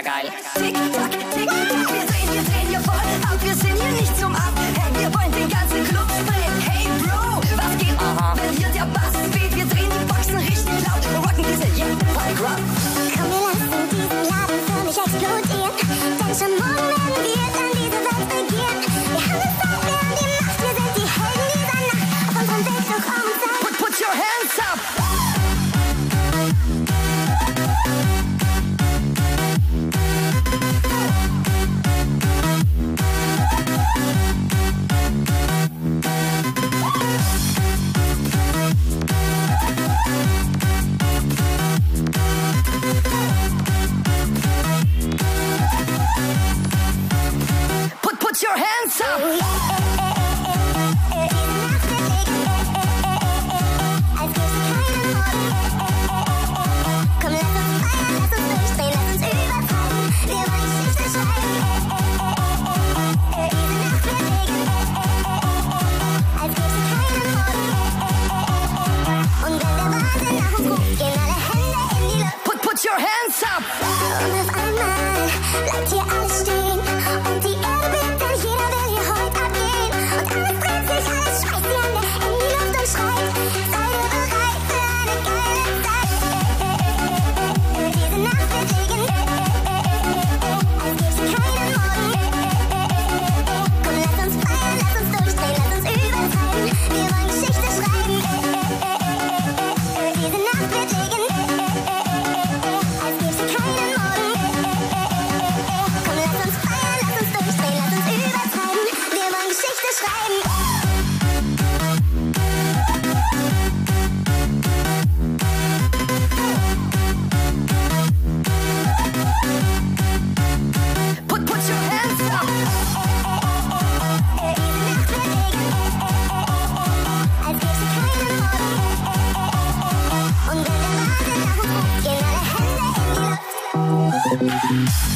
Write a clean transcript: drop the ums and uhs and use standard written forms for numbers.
mega geil. Tick, tack, tick, tack, wir drehen hier voll ab. Wir sind hier nicht zum Abhängen, wir wollen den ganzen Club sprengen. Hey Bro, was geht ab? Wenn hier der Bass weht, wir drehen die Boxen richtig laut. Wir rocken diese Party-Crowd. Komm, wir lassen diesen Laden für mich explodieren. Denn schon morgen werden wir dann diese Welt regieren. Wir haben es Zeit, wir haben die Macht, wir sind die Helden dieser Nacht. Auf unserem Weg durch Raum und Zeit. Put your hands up! Put your hands up! Komm, lass uns feiern, lass uns durchdrehen, lass uns übertreiben. Wir wollen Geschichte schreiben. Diese Nacht wird Regen, als gäb's keinen Morgen. Und wenn der Wahnsinn nach uns ruft, gehen alle Hände in die Luft. Put your hands up! Und auf einmal bleibt hier alles stehen. Und die Erde bebt, denn jeder will hier heute abgehen. Und alles dreht sich, alles schmeißt die Hände in die Luft und schreit. Seid ihr bereit für eine geile Zeit? Diese Nacht wird Regen, als gäb's keinen Morgen. Komm, lass uns feiern, lass uns durchdrehen, lass uns übertreiben. Wir wollen Geschichte schreiben. Diese Nacht wird Regen, als gäb's keinen Morgen. Komm, lass uns feiern, lass uns durchdrehen, lass uns übertreiben. Wir wollen Geschichte schreiben. Put your hands up! Diese Nacht wird Regen, als gäb's keinen Morgen. Und wenn der Wahnsinn nach uns ruft, gehen alle Hände in die Luft.